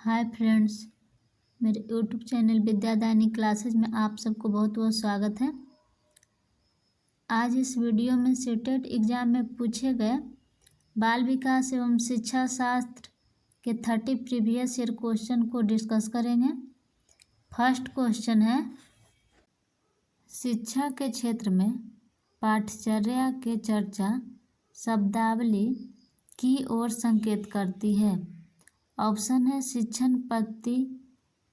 Hi friends, मेरे YouTube channel विद्यादायनी classes में आप सबको बहुत बहुत स्वागत है। आज इस वीडियो में सीटेट एग्ज़ाम में पूछे गए बाल विकास एवं शिक्षा शास्त्र के 30 प्रीवियस ईयर क्वेश्चन को डिस्कस करेंगे। फर्स्ट क्वेश्चन है, शिक्षा के क्षेत्र में पाठचर्या के चर्चा शब्दावली की ओर संकेत करती है। ऑप्शन है शिक्षण पद्धति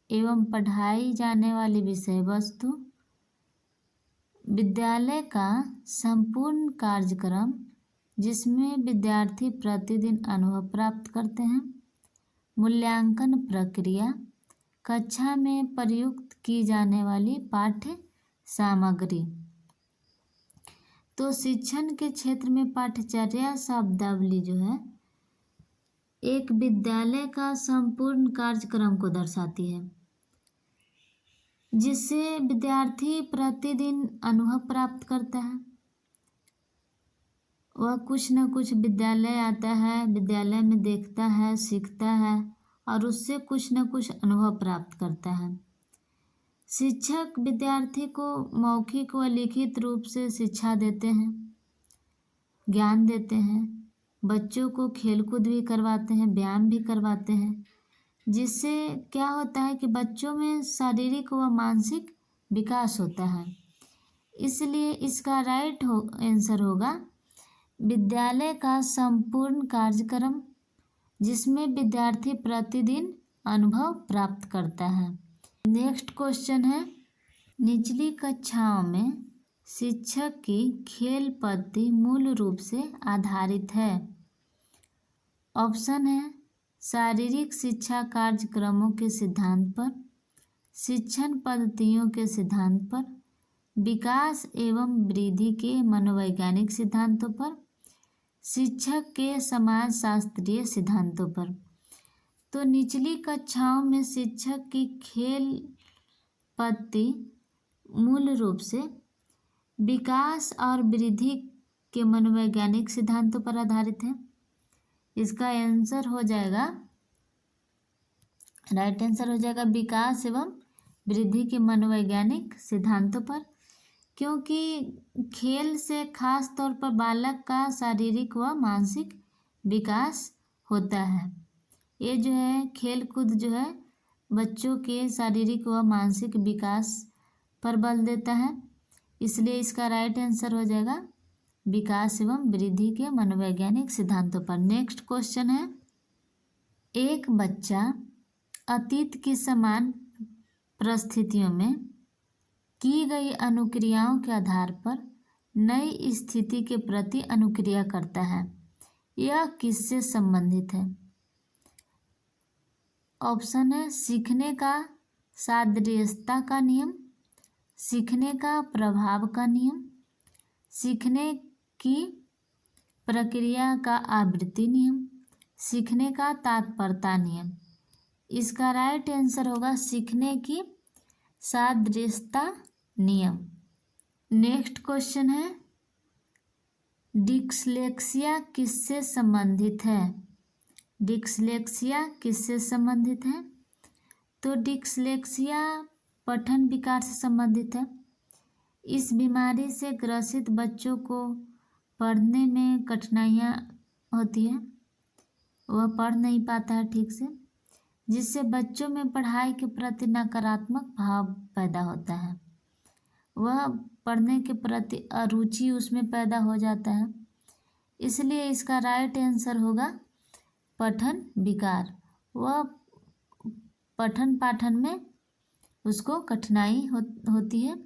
एवं पढ़ाई जाने वाली विषय वस्तु, विद्यालय का संपूर्ण कार्यक्रम जिसमें विद्यार्थी प्रतिदिन अनुभव प्राप्त करते हैं, मूल्यांकन प्रक्रिया, कक्षा में प्रयुक्त की जाने वाली पाठ्य सामग्री। तो शिक्षण के क्षेत्र में पाठचर्या शब्दावली जो है एक विद्यालय का संपूर्ण कार्यक्रम को दर्शाती है जिससे विद्यार्थी प्रतिदिन अनुभव प्राप्त करता है। वह कुछ न कुछ विद्यालय आता है, विद्यालय में देखता है, सीखता है और उससे कुछ न कुछ अनुभव प्राप्त करता है। शिक्षक विद्यार्थी को मौखिक व लिखित रूप से शिक्षा देते हैं, ज्ञान देते हैं, बच्चों को खेलकूद भी करवाते हैं, व्यायाम भी करवाते हैं, जिससे क्या होता है कि बच्चों में शारीरिक व मानसिक विकास होता है। इसलिए इसका राइट आंसर होगा विद्यालय का संपूर्ण कार्यक्रम जिसमें विद्यार्थी प्रतिदिन अनुभव प्राप्त करता है। नेक्स्ट क्वेश्चन है, निचली कक्षाओं में शिक्षक की खेल पद्धति मूल रूप से आधारित है। ऑप्शन है शारीरिक शिक्षा कार्यक्रमों के सिद्धांत पर, शिक्षण पद्धतियों के सिद्धांत पर, विकास एवं वृद्धि के मनोवैज्ञानिक सिद्धांतों पर, शिक्षक के समाजशास्त्रीय सिद्धांतों पर। तो निचली कक्षाओं में शिक्षक की खेल पद्धति मूल रूप से विकास और वृद्धि के मनोवैज्ञानिक सिद्धांतों पर आधारित है। इसका आंसर हो जाएगा, राइट आंसर हो जाएगा विकास एवं वृद्धि के मनोवैज्ञानिक सिद्धांतों पर, क्योंकि खेल से खास तौर पर बालक का शारीरिक व मानसिक विकास होता है। ये जो है खेल कूद जो है बच्चों के शारीरिक व मानसिक विकास पर बल देता है, इसलिए इसका राइट आंसर हो जाएगा विकास एवं वृद्धि के मनोवैज्ञानिक सिद्धांतों पर। नेक्स्ट क्वेश्चन है, एक बच्चा अतीत की समान परिस्थितियों में की गई अनुक्रियाओं के आधार पर नई स्थिति के प्रति अनुक्रिया करता है। यह किससे संबंधित है? ऑप्शन है सीखने का सादृश्यता का नियम, सीखने का प्रभाव का नियम, सीखने की प्रक्रिया का आवृत्ति नियम, सीखने का तात्पर्यता नियम। इसका राइट आंसर होगा सीखने की सादृश्यता नियम। नेक्स्ट क्वेश्चन है, डिस्लेक्सिया किससे संबंधित है? डिस्लेक्सिया किससे संबंधित है? तो डिस्लेक्सिया पठन विकार से संबंधित है। इस बीमारी से ग्रसित बच्चों को पढ़ने में कठिनाइयाँ होती हैं, वह पढ़ नहीं पाता है ठीक से, जिससे बच्चों में पढ़ाई के प्रति नकारात्मक भाव पैदा होता है। वह पढ़ने के प्रति अरुचि उसमें पैदा हो जाता है, इसलिए इसका राइट आंसर होगा पठन विकार। वह पठन पाठन में उसको कठिनाई होती है।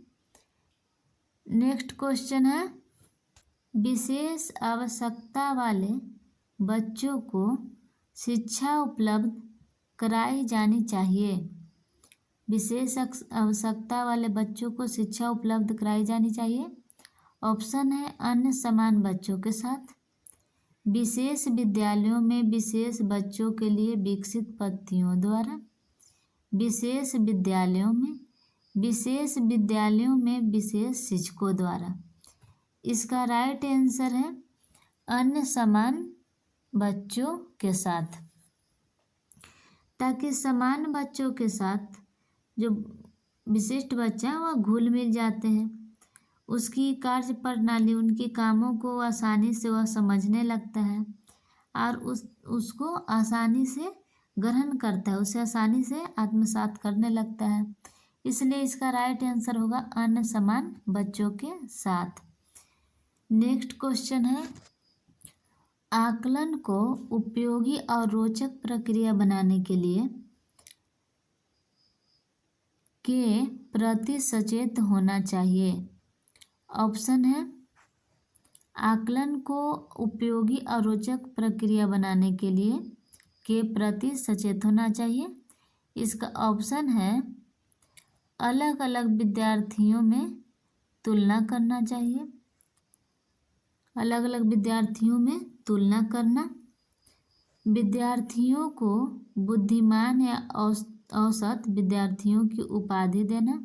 नेक्स्ट क्वेश्चन है, विशेष आवश्यकता वाले बच्चों को शिक्षा उपलब्ध कराई जानी चाहिए। विशेष आवश्यकता वाले बच्चों को शिक्षा उपलब्ध कराई जानी चाहिए। ऑप्शन है अन्य समान बच्चों के साथ, विशेष विद्यालयों में विशेष बच्चों के लिए विकसित पद्धतियों द्वारा, विशेष विद्यालयों में विशेष शिक्षकों द्वारा। इसका राइट आंसर है अन्य समान बच्चों के साथ। ताकि समान बच्चों के साथ जो विशिष्ट बच्चा है वह घुल मिल जाते हैं। उसकी कार्य प्रणाली, उनके कामों को आसानी से वह समझने लगता है और उसको आसानी से ग्रहण करता है, उसे आसानी से आत्मसात करने लगता है। इसलिए इसका राइट आंसर होगा अन्य समान बच्चों के साथ। नेक्स्ट क्वेश्चन है, आकलन को उपयोगी और रोचक प्रक्रिया बनाने के लिए के प्रति सचेत होना चाहिए। ऑप्शन है, आकलन को उपयोगी और रोचक प्रक्रिया बनाने के लिए के प्रति सचेत होना चाहिए। इसका ऑप्शन है, अलग अलग विद्यार्थियों में तुलना करना चाहिए, अलग अलग विद्यार्थियों में तुलना करना, विद्यार्थियों को बुद्धिमान या औसत विद्यार्थियों की उपाधि देना,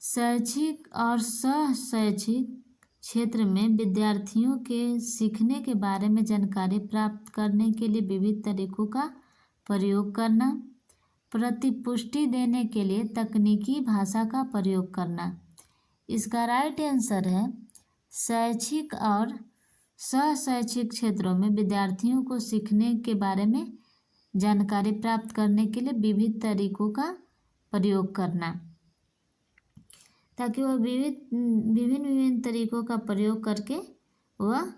शैक्षिक और सह-शैक्षिक क्षेत्र में विद्यार्थियों के सीखने के बारे में जानकारी प्राप्त करने के लिए विविध तरीकों का प्रयोग करना, प्रतिपुष्टि देने के लिए तकनीकी भाषा का प्रयोग करना। इसका राइट आंसर है, शैक्षिक और सह-शैक्षिक क्षेत्रों में विद्यार्थियों को सीखने के बारे में जानकारी प्राप्त करने के लिए विविध तरीकों का प्रयोग करना, ताकि वह विभिन्न तरीकों का प्रयोग करके वह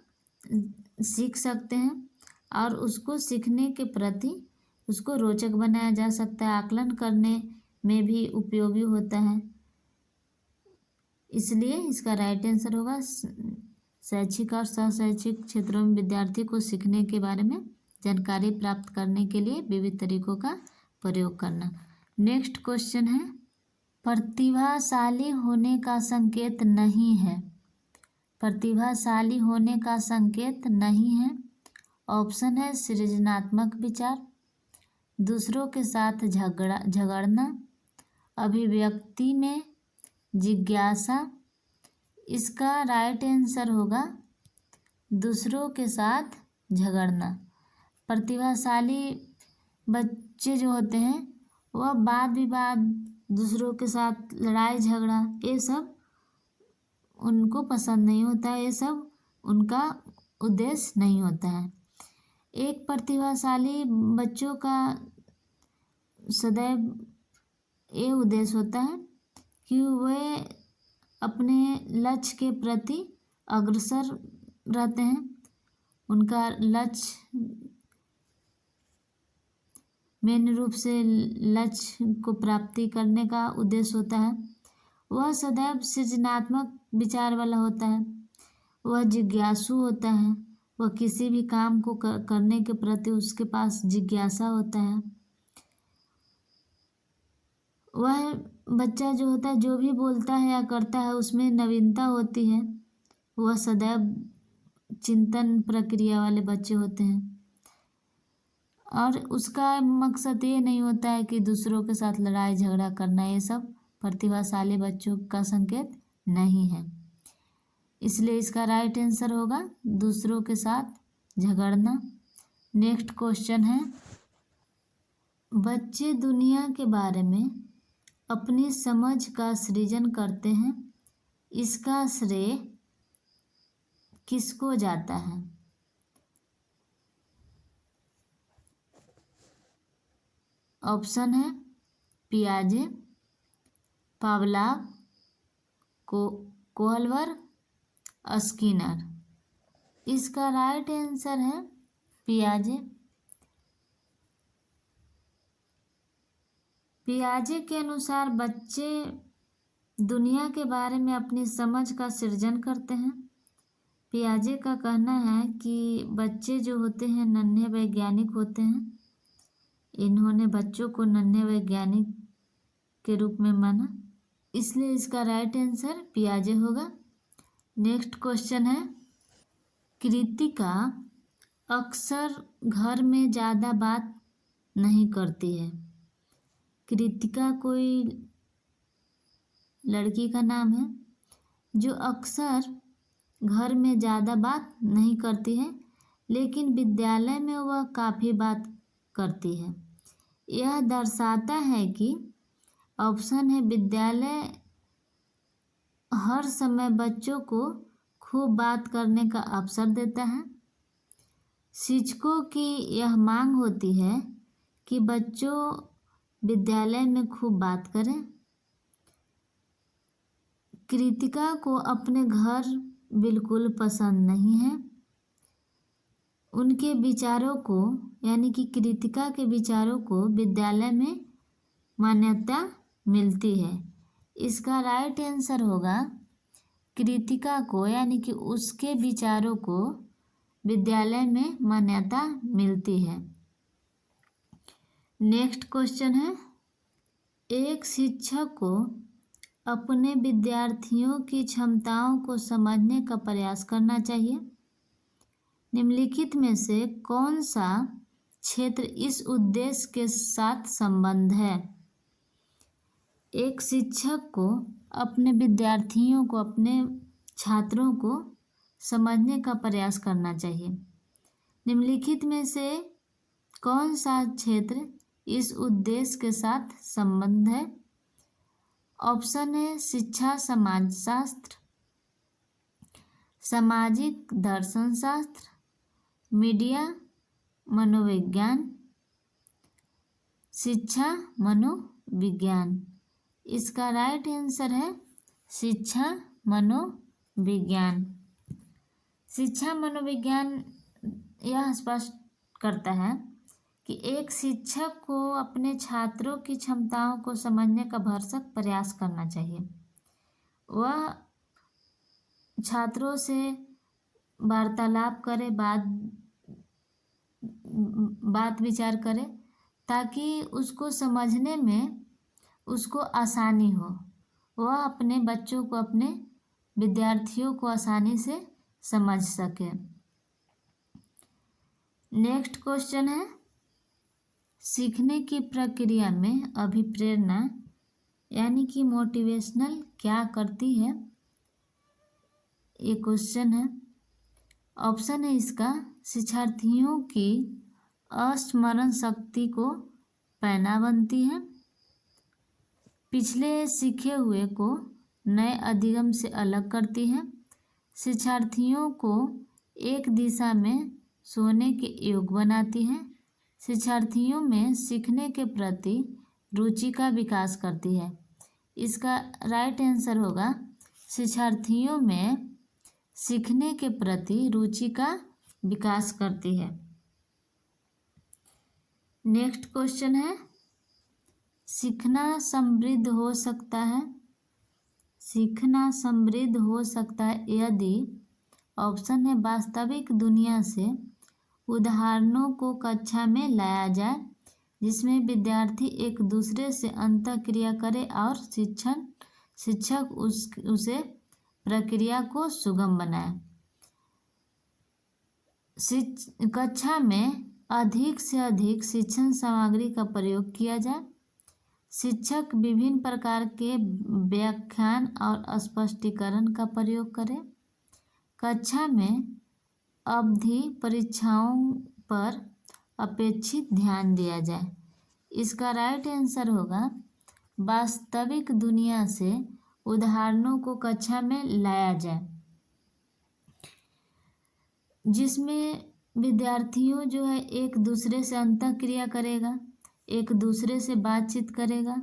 सीख सकते हैं और उसको सीखने के प्रति उसको रोचक बनाया जा सकता है, आकलन करने में भी उपयोगी होता है। इसलिए इसका राइट आंसर होगा, शैक्षिक और सह-शैक्षिक क्षेत्रों में विद्यार्थी को सीखने के बारे में जानकारी प्राप्त करने के लिए विविध तरीकों का प्रयोग करना। नेक्स्ट क्वेश्चन है, प्रतिभाशाली होने का संकेत नहीं है। प्रतिभाशाली होने का संकेत नहीं है। ऑप्शन है, सृजनात्मक विचार, दूसरों के साथ झगड़ना, अभिव्यक्ति में जिज्ञासा। इसका राइट आंसर होगा दूसरों के साथ झगड़ना। प्रतिभाशाली बच्चे जो होते हैं वह वाद विवाद, दूसरों के साथ लड़ाई झगड़ा, ये सब उनको पसंद नहीं होता है, ये सब उनका उद्देश्य नहीं होता है। एक प्रतिभाशाली बच्चों का सदैव ये उद्देश्य होता है कि वे अपने लक्ष्य के प्रति अग्रसर रहते हैं। उनका लक्ष्य मेन रूप से लक्ष्य को प्राप्ति करने का उद्देश्य होता है। वह सदैव सृजनात्मक विचार वाला होता है, वह जिज्ञासु होता है, वह किसी भी काम को करने के प्रति उसके पास जिज्ञासा होता है। वह बच्चा जो होता है जो भी बोलता है या करता है उसमें नवीनता होती है। वह सदैव चिंतन प्रक्रिया वाले बच्चे होते हैं और उसका मकसद ये नहीं होता है कि दूसरों के साथ लड़ाई झगड़ा करना। ये सब प्रतिभाशाली बच्चों का संकेत नहीं है। इसलिए इसका राइट आंसर होगा दूसरों के साथ झगड़ना। नेक्स्ट क्वेश्चन है, बच्चे दुनिया के बारे में अपनी समझ का सृजन करते हैं, इसका श्रेय किसको जाता है? ऑप्शन है, पियाजे, पावलोव, कोहलर, स्किनर। इसका राइट आंसर है पियाजे। पियाजे के अनुसार बच्चे दुनिया के बारे में अपनी समझ का सृजन करते हैं। पियाजे का कहना है कि बच्चे जो होते हैं नन्हे वैज्ञानिक होते हैं। इन्होंने बच्चों को नन्हे वैज्ञानिक के रूप में माना, इसलिए इसका राइट आंसर पियाजे होगा। नेक्स्ट क्वेश्चन है, कृतिका अक्सर घर में ज़्यादा बात नहीं करती है। कृतिका कोई लड़की का नाम है जो अक्सर घर में ज़्यादा बात नहीं करती है, लेकिन विद्यालय में वह काफ़ी बात करती है। यह दर्शाता है कि ऑप्शन है विद्यालय हर समय बच्चों को खूब बात करने का अवसर देता है। शिक्षकों की यह मांग होती है कि बच्चों विद्यालय में खूब बात करें। कृतिका को अपने घर बिल्कुल पसंद नहीं है। उनके विचारों को यानी कि कृतिका के विचारों को विद्यालय में मान्यता मिलती है। इसका राइट आंसर होगा कृतिका को यानी कि उसके विचारों को विद्यालय में मान्यता मिलती है। नेक्स्ट क्वेश्चन है, एक शिक्षक को अपने विद्यार्थियों की क्षमताओं को समझने का प्रयास करना चाहिए। निम्नलिखित में से कौन सा क्षेत्र इस उद्देश्य के साथ संबंध है? एक शिक्षक को अपने विद्यार्थियों को अपने छात्रों को समझने का प्रयास करना चाहिए। निम्नलिखित में से कौन सा क्षेत्र इस उद्देश्य के साथ संबंध है? ऑप्शन है शिक्षा समाजशास्त्र, सामाजिक दर्शन शास्त्र, मीडिया मनोविज्ञान, शिक्षा मनोविज्ञान। इसका राइट आंसर है शिक्षा मनोविज्ञान। शिक्षा मनोविज्ञान यह स्पष्ट करता है कि एक शिक्षक को अपने छात्रों की क्षमताओं को समझने का भरसक प्रयास करना चाहिए। वह छात्रों से वार्तालाप करे, बात विचार करे ताकि उसको समझने में उसको आसानी हो। वह अपने बच्चों को अपने विद्यार्थियों को आसानी से समझ सके। नेक्स्ट क्वेश्चन है, सीखने की प्रक्रिया में अभिप्रेरणा यानी कि मोटिवेशनल क्या करती है? ये क्वेश्चन है। ऑप्शन है इसका शिक्षार्थियों की अस्मरण शक्ति को पैना बनती है, पिछले सीखे हुए को नए अधिगम से अलग करती है, शिक्षार्थियों को एक दिशा में सोने के योग बनाती है, शिक्षार्थियों में सीखने के प्रति रुचि का विकास करती है। इसका राइट आंसर होगा शिक्षार्थियों में सीखने के प्रति रुचि का विकास करती है। नेक्स्ट क्वेश्चन है, सीखना समृद्ध हो सकता है। सीखना समृद्ध हो सकता है यदि ऑप्शन है वास्तविक दुनिया से उदाहरणों को कक्षा में लाया जाए जिसमें विद्यार्थी एक दूसरे से अंतःक्रिया करे और शिक्षक उसे प्रक्रिया को सुगम बनाए। कक्षा में अधिक से अधिक शिक्षण सामग्री का प्रयोग किया जाए, शिक्षक विभिन्न प्रकार के व्याख्यान और स्पष्टीकरण का प्रयोग करें, कक्षा में अवधि परीक्षाओं पर अपेक्षित ध्यान दिया जाए। इसका राइट आंसर होगा वास्तविक दुनिया से उदाहरणों को कक्षा में लाया जाए जिसमें विद्यार्थियों जो है एक दूसरे से अंतःक्रिया करेगा, एक दूसरे से बातचीत करेगा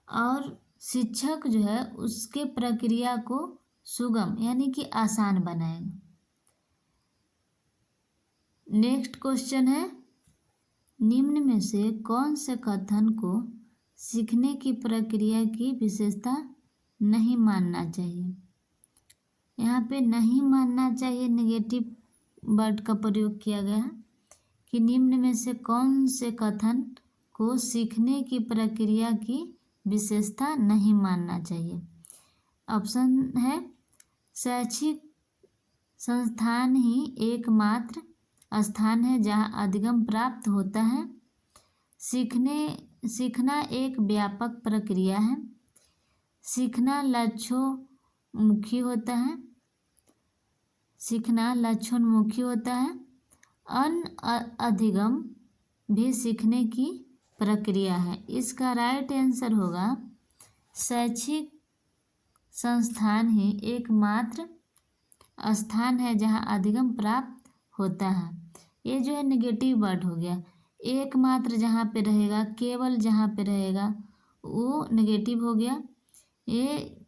और शिक्षक जो है उसके प्रक्रिया को सुगम यानी कि आसान बनाएगा। नेक्स्ट क्वेश्चन है, निम्न में से कौन से कथन को सीखने की प्रक्रिया की विशेषता नहीं मानना चाहिए? यहाँ पे नहीं मानना चाहिए नेगेटिव वर्ड का प्रयोग किया गया है कि निम्न में से कौन से कथन को सीखने की प्रक्रिया की विशेषता नहीं मानना चाहिए। ऑप्शन है शैक्षिक संस्थान ही एकमात्र स्थान है जहाँ अधिगम प्राप्त होता है, सीखना एक व्यापक प्रक्रिया है, सीखना लक्ष्योन्मुखी होता है, अधिगम भी सीखने की प्रक्रिया है। इसका राइट आंसर होगा शैक्षिक संस्थान ही एकमात्र स्थान है जहाँ अधिगम प्राप्त होता है। ये जो है नेगेटिव वर्ड हो गया। एकमात्र जहाँ पे रहेगा, केवल जहाँ पे रहेगा वो नेगेटिव हो गया। ये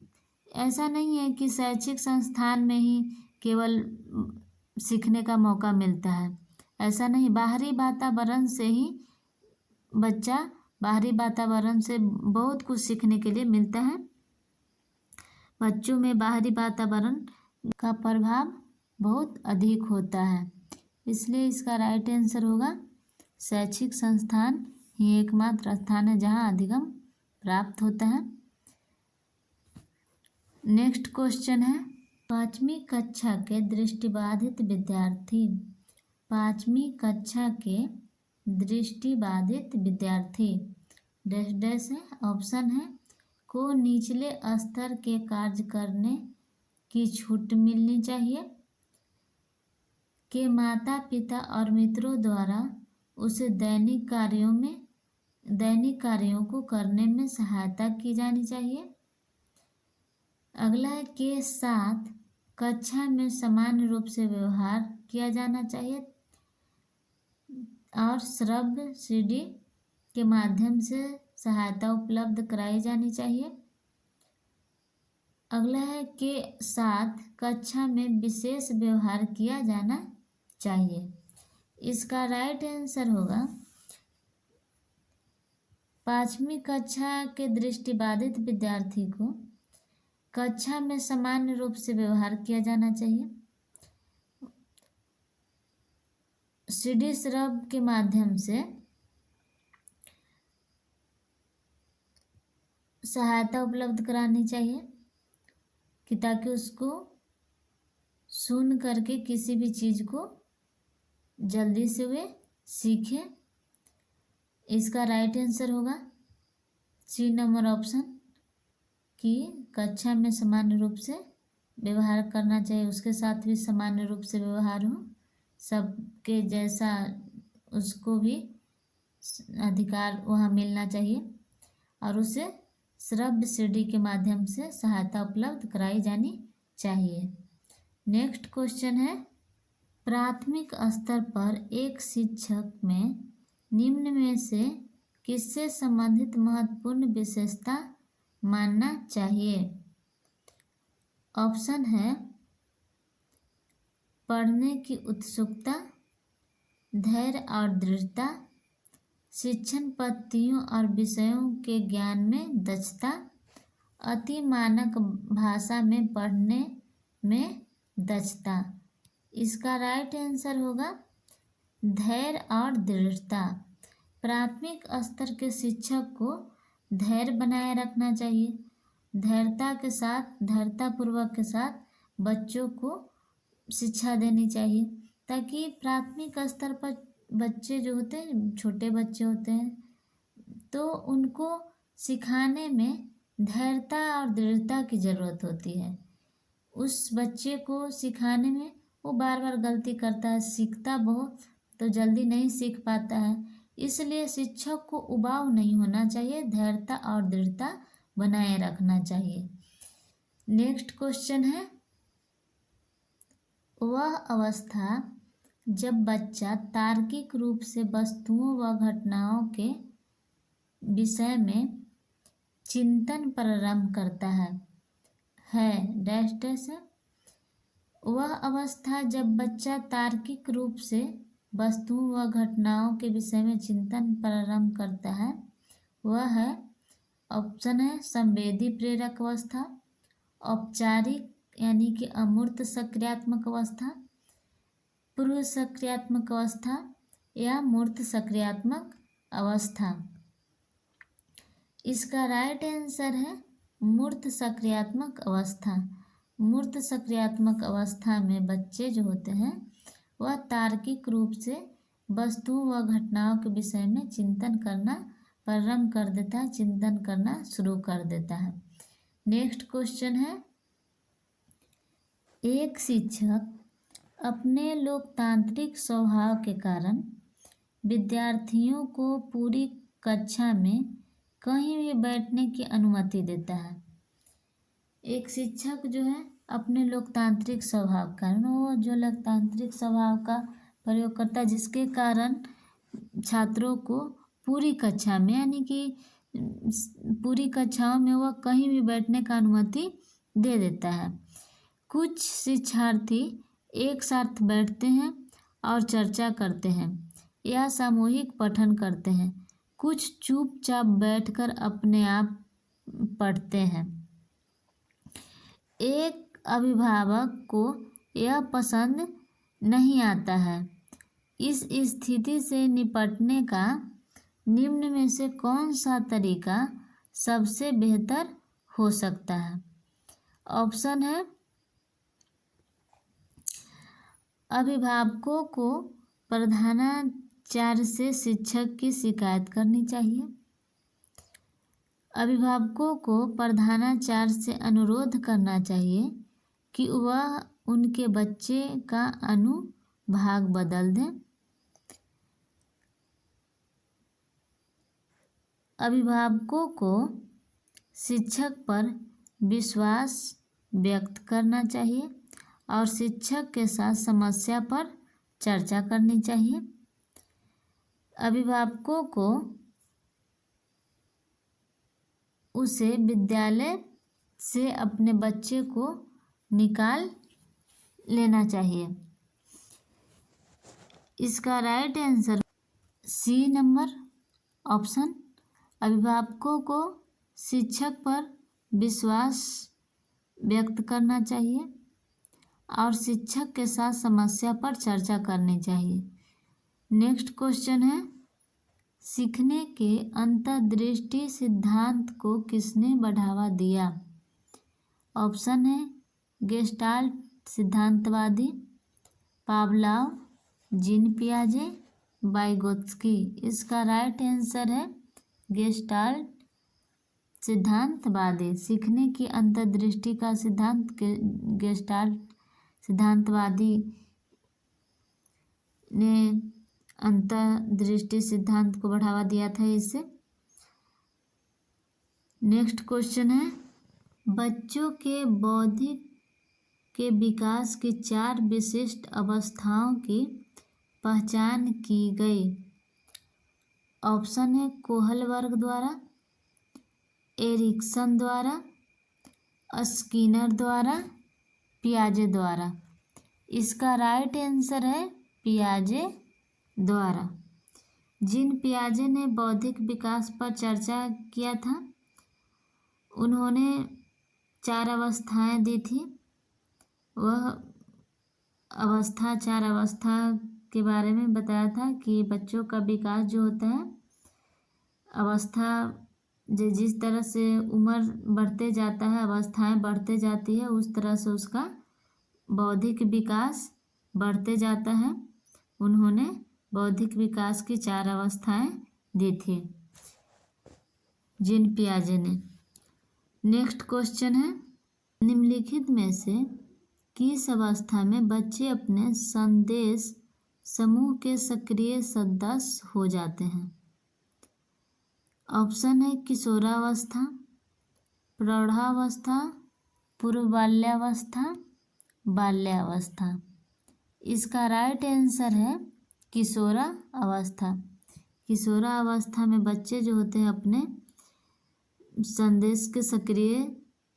ऐसा नहीं है कि शैक्षिक संस्थान में ही केवल सीखने का मौका मिलता है, ऐसा नहीं। बाहरी वातावरण से ही बाहरी वातावरण से बहुत कुछ सीखने के लिए मिलता है। बच्चों में बाहरी वातावरण का प्रभाव बहुत अधिक होता है, इसलिए इसका राइट आंसर होगा शैक्षिक संस्थान ही एकमात्र स्थान है जहाँ अधिगम प्राप्त होता है। नेक्स्ट क्वेश्चन है, पाँचवीं कक्षा के दृष्टिबाधित विद्यार्थी, पाँचवीं कक्षा के दृष्टिबाधित विद्यार्थी डैश डैश है, ऑप्शन है को निचले स्तर के कार्य करने की छूट मिलनी चाहिए, के माता पिता और मित्रों द्वारा उसे दैनिक कार्यों को करने में सहायता की जानी चाहिए। अगला है के साथ कक्षा में समान रूप से व्यवहार किया जाना चाहिए और श्रव्य सीडी के माध्यम से सहायता उपलब्ध कराई जानी चाहिए। अगला है के साथ कक्षा में विशेष व्यवहार किया जाना चाहिए। इसका राइट आंसर होगा पाँचवीं कक्षा के दृष्टिबाधित विद्यार्थी को कक्षा में सामान्य रूप से व्यवहार किया जाना चाहिए, सीडी श्रव्य के माध्यम से सहायता उपलब्ध करानी चाहिए कि ताकि उसको सुन करके किसी भी चीज़ को जल्दी से वे सीखे। इसका राइट आंसर होगा सी नंबर ऑप्शन कि कक्षा में सामान्य रूप से व्यवहार करना चाहिए, उसके साथ भी सामान्य रूप से व्यवहार हो, सबके जैसा उसको भी अधिकार वहाँ मिलना चाहिए और उसे श्रव्य सीडी के माध्यम से सहायता उपलब्ध कराई जानी चाहिए। नेक्स्ट क्वेश्चन है, प्राथमिक स्तर पर एक शिक्षक में निम्न में से किससे संबंधित महत्वपूर्ण विशेषता मानना चाहिए। ऑप्शन है पढ़ने की उत्सुकता, धैर्य और दृढ़ता, शिक्षण पद्धतियों और विषयों के ज्ञान में दक्षता, अति मानक भाषा में पढ़ने में दक्षता। इसका राइट आंसर होगा धैर्य और दृढ़ता। प्राथमिक स्तर के शिक्षक को धैर्य बनाए रखना चाहिए, धैर्यतापूर्वक के साथ बच्चों को शिक्षा देनी चाहिए, ताकि प्राथमिक स्तर पर बच्चे जो होते हैं, छोटे बच्चे होते हैं, तो उनको सिखाने में धैर्यता और दृढ़ता की ज़रूरत होती है। उस बच्चे को सिखाने में वो बार बार गलती करता है, सीखता बहुत तो जल्दी नहीं सीख पाता है, इसलिए शिक्षक को उबाऊ नहीं होना चाहिए, धैर्यता और दृढ़ता बनाए रखना चाहिए। नेक्स्ट क्वेश्चन है, वह अवस्था जब बच्चा तार्किक रूप से वस्तुओं व घटनाओं के विषय में चिंतन प्रारंभ करता है डैश डैश है। वह अवस्था जब बच्चा तार्किक रूप से वस्तुओं व घटनाओं के विषय में चिंतन प्रारंभ करता है वह है, ऑप्शन है संवेदी प्रेरक अवस्था, औपचारिक यानी कि अमूर्त सक्रियात्मक अवस्था, पूर्व सक्रियात्मक अवस्था या मूर्त सक्रियात्मक अवस्था। इसका राइट आंसर है मूर्त सक्रियात्मक अवस्था। मूर्त सक्रियात्मक अवस्था में बच्चे जो होते हैं वह तार्किक रूप से वस्तुओं व घटनाओं के विषय में चिंतन करना प्रारंभ कर देता है, चिंतन करना शुरू कर देता है। नेक्स्ट क्वेश्चन है, एक शिक्षक अपने लोकतांत्रिक स्वभाव के कारण विद्यार्थियों को पूरी कक्षा में कहीं भी बैठने की अनुमति देता है। एक शिक्षक जो है अपने लोकतांत्रिक स्वभाव के कारण, वो जो लोकतांत्रिक स्वभाव का प्रयोग करता है जिसके कारण छात्रों को पूरी कक्षा में यानी कि पूरी कक्षाओं में वह कहीं भी बैठने का अनुमति दे देता है। कुछ शिक्षार्थी एक साथ बैठते हैं और चर्चा करते हैं या सामूहिक पठन करते हैं। कुछ चुपचाप बैठकर अपने आप पढ़ते हैं। एक अभिभावक को यह पसंद नहीं आता है। इस स्थिति से निपटने का निम्न में से कौन सा तरीका सबसे बेहतर हो सकता है? ऑप्शन है, अभिभावकों को प्रधानाचार्य से शिक्षक की शिकायत करनी चाहिए। अभिभावकों को प्रधानाचार्य से अनुरोध करना चाहिए कि वह उनके बच्चे का अनुभाग बदल दें। अभिभावकों को शिक्षक पर विश्वास व्यक्त करना चाहिए और शिक्षक के साथ समस्या पर चर्चा करनी चाहिए। अभिभावकों को उसे विद्यालय से अपने बच्चे को निकाल लेना चाहिए। इसका right answer C number option. अभिभावकों को शिक्षक पर विश्वास व्यक्त करना चाहिए और शिक्षक के साथ समस्या पर चर्चा करनी चाहिए। नेक्स्ट क्वेश्चन है, सीखने के अंतर्दृष्टि सिद्धांत को किसने बढ़ावा दिया? ऑप्शन है, गेस्टाल्ट सिद्धांतवादी, पावलोव, जीन पियाजे, वाइगोत्स्की। इसका राइट आंसर है गेस्टाल्ट सिद्धांतवादी। सीखने की अंतर्दृष्टि का सिद्धांत गेस्टाल्ट सिद्धांतवादी ने अंतर्दृष्टि सिद्धांत को बढ़ावा दिया था इसे। नेक्स्ट क्वेश्चन है, बच्चों के बौद्धिक के विकास की 4 विशिष्ट अवस्थाओं की पहचान की गई। ऑप्शन है, कोहलबर्ग द्वारा, एरिक्सन द्वारा, स्किनर द्वारा, पियाजे द्वारा। इसका राइट आंसर है पियाजे द्वारा। जीन पियाजे ने बौद्धिक विकास पर चर्चा किया था। उन्होंने 4 अवस्थाएं दी थी। वह 4 अवस्था के बारे में बताया था कि बच्चों का विकास जो होता है, अवस्था जिस तरह से उम्र बढ़ते जाता है, अवस्थाएं बढ़ते जाती है, उस तरह से उसका बौद्धिक विकास बढ़ते जाता है। उन्होंने बौद्धिक विकास की 4 अवस्थाएं दी थी जीन पियाजे ने। नेक्स्ट क्वेश्चन है, निम्नलिखित में से किस अवस्था में बच्चे अपने संदेश समूह के सक्रिय सदस्य हो जाते हैं? ऑप्शन है, किशोरावस्था, प्रौढ़ावस्था, पूर्व बाल्यावस्था, बाल्यावस्था। इसका राइट आंसर है किशोरावस्था। किशोरावस्था में बच्चे जो होते हैं अपने संदेश के सक्रिय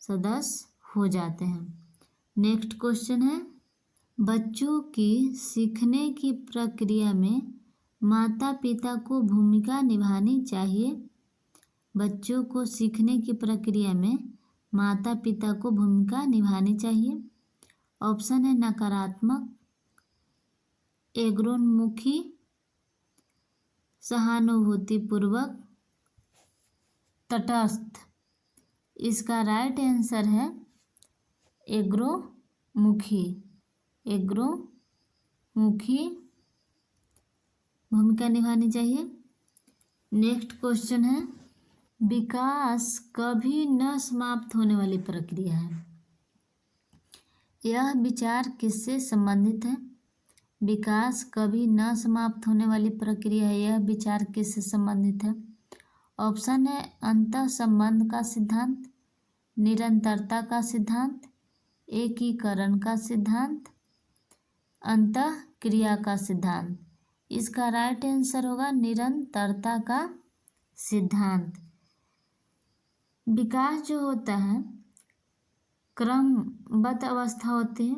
सदस्य हो जाते हैं। नेक्स्ट क्वेश्चन है, बच्चों की सीखने की प्रक्रिया में माता पिता को भूमिका निभानी चाहिए। बच्चों को सीखने की प्रक्रिया में माता पिता को भूमिका निभानी चाहिए। ऑप्शन है, नकारात्मक, एग्रोन्मुखी, सहानुभूतिपूर्वक, तटस्थ। इसका राइट आंसर है एग्रोमुखी। एग्रोमुखी भूमिका निभानी चाहिए। नेक्स्ट क्वेश्चन है, विकास कभी न समाप्त होने वाली प्रक्रिया है। यह विचार किससे संबंधित है? विकास कभी न समाप्त होने वाली प्रक्रिया है। यह विचार किससे संबंधित है? ऑप्शन है अंतः संबंध का सिद्धांत, निरंतरता का सिद्धांत, एकीकरण का सिद्धांत, अंतः क्रिया का सिद्धांत। इसका राइट आंसर होगा निरंतरता का सिद्धांत। विकास जो होता है क्रमबद्ध अवस्था होती है।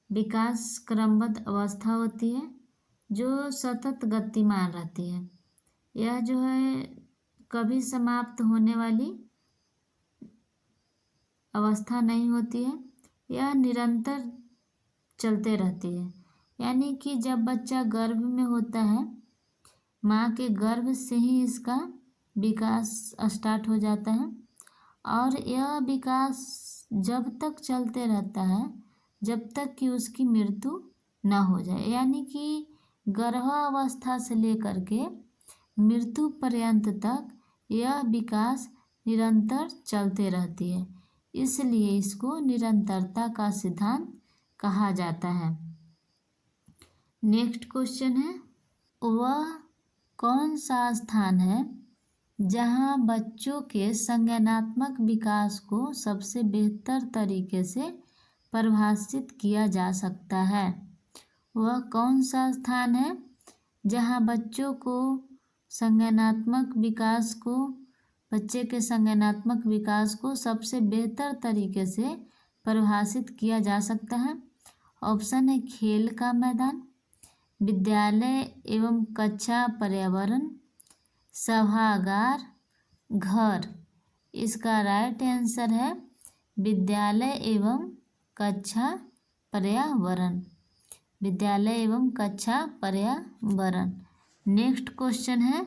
विकास क्रमबद्ध अवस्था होती है जो सतत गतिमान रहती है। यह जो है कभी समाप्त होने वाली अवस्था नहीं होती है, यह निरंतर चलते रहती है। यानी कि जब बच्चा गर्भ में होता है, माँ के गर्भ से ही इसका विकास स्टार्ट हो जाता है और यह विकास जब तक चलते रहता है जब तक कि उसकी मृत्यु न हो जाए। यानी कि गर्भावस्था से लेकर के मृत्यु पर्यंत तक यह विकास निरंतर चलते रहती है, इसलिए इसको निरंतरता का सिद्धांत कहा जाता है। नेक्स्ट क्वेश्चन है, वह कौन सा स्थान है जहाँ बच्चों के संज्ञानात्मक विकास को सबसे बेहतर तरीके से परिभाषित किया जा सकता है? वह कौन सा स्थान है जहाँ बच्चों को बच्चे के संज्ञानात्मक विकास को सबसे बेहतर तरीके से परिभाषित किया जा सकता है? ऑप्शन है खेल का मैदान, विद्यालय एवं कक्षा पर्यावरण, सभागार, घर। इसका राइट आंसर है विद्यालय एवं कक्षा पर्यावरण। विद्यालय एवं कक्षा पर्यावरण। नेक्स्ट क्वेश्चन है,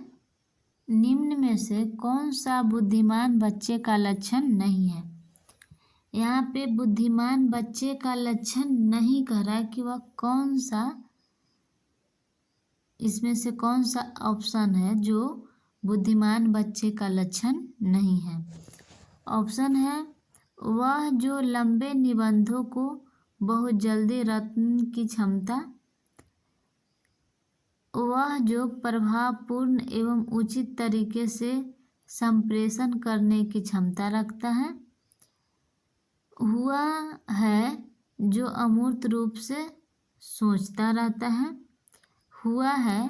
निम्न में से कौन सा बुद्धिमान बच्चे का लक्षण नहीं है? यहाँ पे बुद्धिमान बच्चे का लक्षण नहीं कह रहा है कि वह कौन सा, इसमें से कौन सा ऑप्शन है जो बुद्धिमान बच्चे का लक्षण नहीं है। ऑप्शन है वह जो लंबे निबंधों को बहुत जल्दी रटने की क्षमता, वह जो प्रभावपूर्ण एवं उचित तरीके से संप्रेषण करने की क्षमता रखता है, हुआ है जो अमूर्त रूप से सोचता रहता है, हुआ है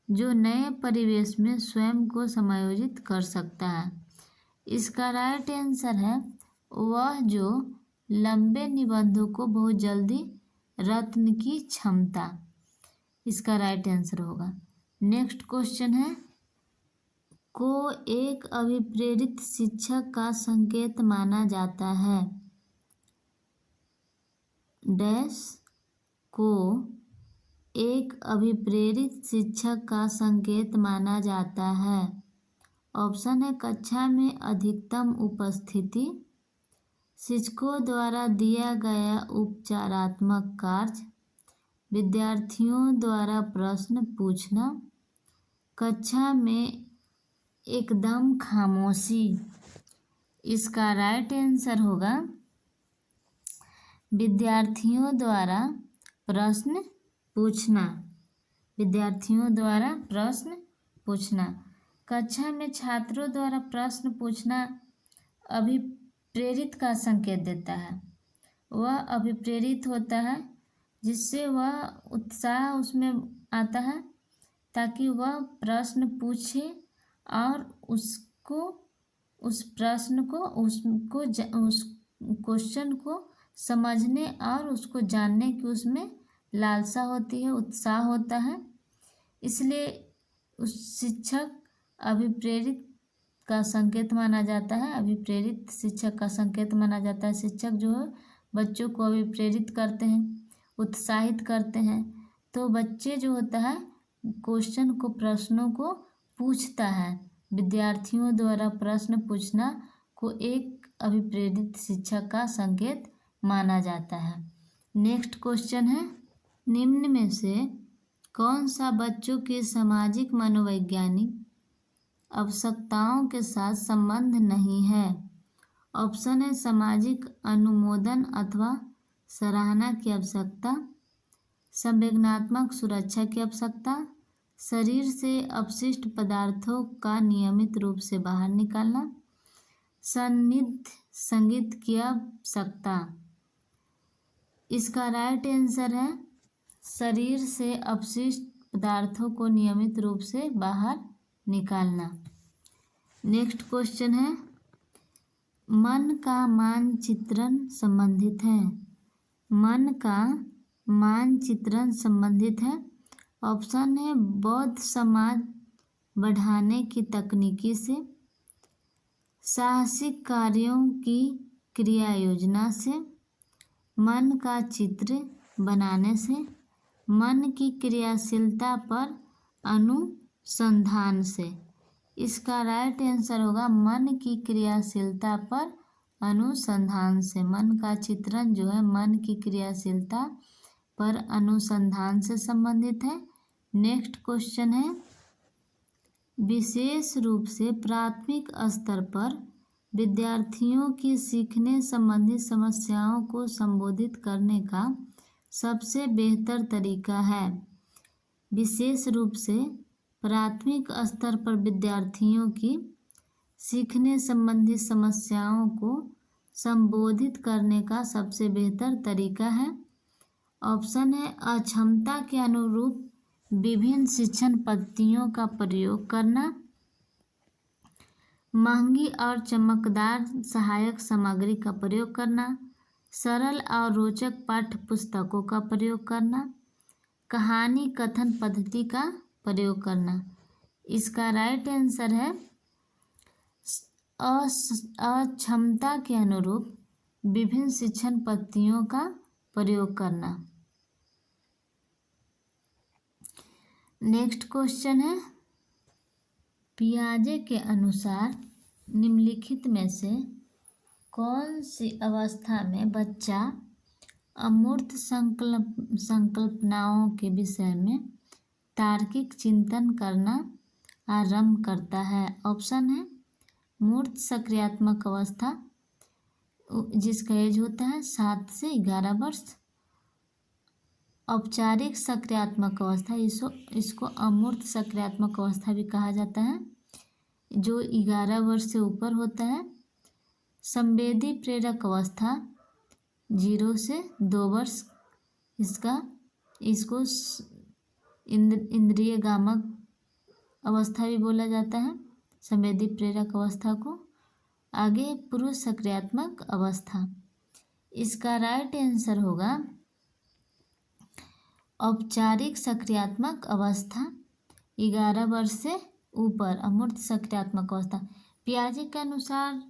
जो नए परिवेश में स्वयं को समायोजित कर सकता है। इसका राइट आंसर है वह जो लंबे निबंधों को बहुत जल्दी रटने की क्षमता। इसका राइट आंसर होगा। नेक्स्ट क्वेश्चन है, को एक अभिप्रेरित शिक्षक का संकेत माना जाता है। डैश को एक अभिप्रेरित शिक्षक का संकेत माना जाता है। ऑप्शन है कक्षा में अधिकतम उपस्थिति, शिक्षकों द्वारा दिया गया उपचारात्मक कार्य, विद्यार्थियों द्वारा प्रश्न पूछना, कक्षा में एकदम खामोशी। इसका राइट आंसर होगा विद्यार्थियों द्वारा प्रश्न पूछना। विद्यार्थियों द्वारा प्रश्न पूछना। कक्षा में छात्रों द्वारा प्रश्न पूछना अभिप्रेरित का संकेत देता है। वह अभिप्रेरित होता है जिससे वह उत्साह उसमें आता है ताकि वह प्रश्न पूछे और उस क्वेश्चन को समझने और उसको जानने की उसमें लालसा होती है, उत्साह होता है। इसलिए उस शिक्षक अभिप्रेरित का संकेत माना जाता है। अभिप्रेरित शिक्षक का संकेत माना जाता है। शिक्षक जो है बच्चों को अभिप्रेरित करते हैं, उत्साहित करते हैं, तो बच्चे जो होता है क्वेश्चन को, प्रश्नों को पूछता है। विद्यार्थियों द्वारा प्रश्न पूछना को एक अभिप्रेरित शिक्षक का संकेत माना जाता है। नेक्स्ट क्वेश्चन है, निम्न में से कौन सा बच्चों की सामाजिक मनोवैज्ञानिक आवश्यकताओं के साथ संबंध नहीं है? ऑप्शन है सामाजिक अनुमोदन अथवा सराहना की आवश्यकता, संवेदनात्मक सुरक्षा की आवश्यकता, शरीर से अपशिष्ट पदार्थों का नियमित रूप से बाहर निकालना, सान्निध्य संगीत की आवश्यकता। इसका राइट आंसर है शरीर से अपशिष्ट पदार्थों को नियमित रूप से बाहर निकालना। नेक्स्ट क्वेश्चन है, मन का मानचित्रण संबंधित है। मन का मानचित्रण संबंधित है। ऑप्शन है बौद्ध समाज बढ़ाने की तकनीकी से, साहसिक कार्यों की क्रिया योजना से, मन का चित्र बनाने से, मन की क्रियाशीलता पर अनुसंधान से। इसका राइट आंसर होगा मन की क्रियाशीलता पर अनुसंधान से। मन का चित्रण जो है मन की क्रियाशीलता पर अनुसंधान से संबंधित है। नेक्स्ट क्वेश्चन है, विशेष रूप से प्राथमिक स्तर पर विद्यार्थियों की सीखने संबंधी समस्याओं को संबोधित करने का सबसे बेहतर तरीका है। विशेष रूप से प्राथमिक स्तर पर विद्यार्थियों की सीखने संबंधी समस्याओं को संबोधित करने का सबसे बेहतर तरीका है। ऑप्शन है अक्षमता के अनुरूप विभिन्न शिक्षण पद्धतियों का प्रयोग करना, महंगी और चमकदार सहायक सामग्री का प्रयोग करना, सरल और रोचक पाठ्य पुस्तकों का प्रयोग करना, कहानी कथन पद्धति का प्रयोग करना। इसका राइट आंसर है अक्षमता के अनुरूप विभिन्न शिक्षण पद्धतियों का प्रयोग करना। नेक्स्ट क्वेश्चन है, पियाजे के अनुसार निम्नलिखित में से कौन सी अवस्था में बच्चा अमूर्त संकल्पनाओं के विषय में तार्किक चिंतन करना आरंभ करता है। ऑप्शन है मूर्त सक्रियात्मक अवस्था, जिसका एज होता है 7 से 11 वर्ष। औपचारिक सक्रियात्मक अवस्था, इसको अमूर्त सक्रियात्मक अवस्था भी कहा जाता है, जो 11 वर्ष से ऊपर होता है। संवेदी प्रेरक अवस्था 0 से 2 वर्ष, इसको इंद्रिय गामक अवस्था भी बोला जाता है, संवेदी प्रेरक अवस्था को। आगे पुरुष सक्रियात्मक अवस्था। इसका राइट आंसर होगा औपचारिक सक्रियात्मक अवस्था 11 वर्ष से ऊपर, अमूर्त सक्रियात्मक अवस्था। पियाजे के अनुसार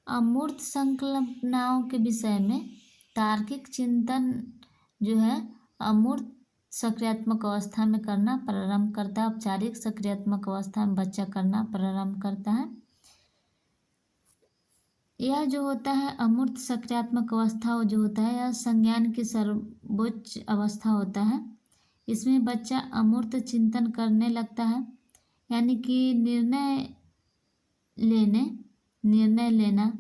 अमूर्त संकल्पनाओं के विषय में तार्किक चिंतन जो है अमूर्त सक्रियात्मक अवस्था में करना प्रारंभ करता है, औपचारिक सक्रियात्मक अवस्था में बच्चा करना प्रारंभ करता है। यह जो होता है अमूर्त सक्रियात्मक अवस्था जो होता है यह संज्ञान की सर्वोच्च अवस्था होता है। इसमें बच्चा अमूर्त चिंतन करने लगता है, यानी कि निर्णय लेना,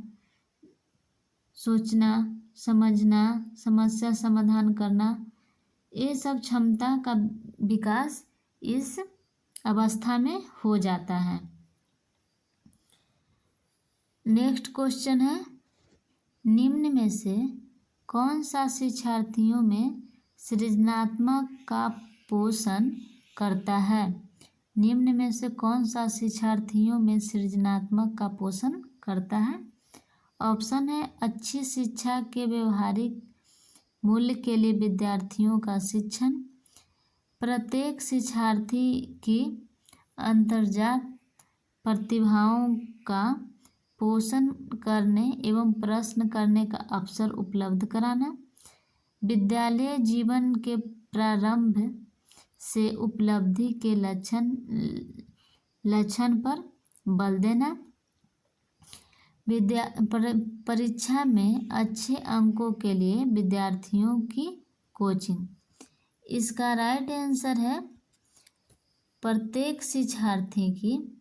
सोचना, समझना, समस्या समाधान करना, ये सब क्षमता का विकास इस अवस्था में हो जाता है। नेक्स्ट क्वेश्चन है, निम्न में से कौन सा शिक्षार्थियों में सृजनात्मक का पोषण करता है? निम्न में से कौन सा शिक्षार्थियों में सृजनात्मक का पोषण करता है? ऑप्शन है अच्छी शिक्षा के व्यवहारिक मूल्य के लिए विद्यार्थियों का शिक्षण, प्रत्येक शिक्षार्थी की अंतर्जात प्रतिभाओं का पोषण करने एवं प्रश्न करने का अवसर उपलब्ध कराना, विद्यालय जीवन के प्रारंभ से उपलब्धि के लक्षण पर बल देना, परीक्षा में अच्छे अंकों के लिए विद्यार्थियों की कोचिंग। इसका राइट आंसर है प्रत्येक शिक्षार्थी की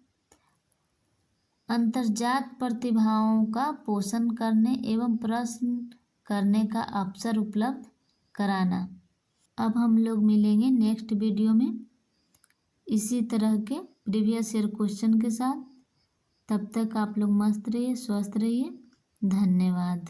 अंतर्जात प्रतिभाओं का पोषण करने एवं प्रश्न करने का अवसर उपलब्ध कराना। अब हम लोग मिलेंगे नेक्स्ट वीडियो में इसी तरह के प्रीवियस ईयर क्वेश्चन के साथ। तब तक आप लोग मस्त रहिए, स्वस्थ रहिए। धन्यवाद।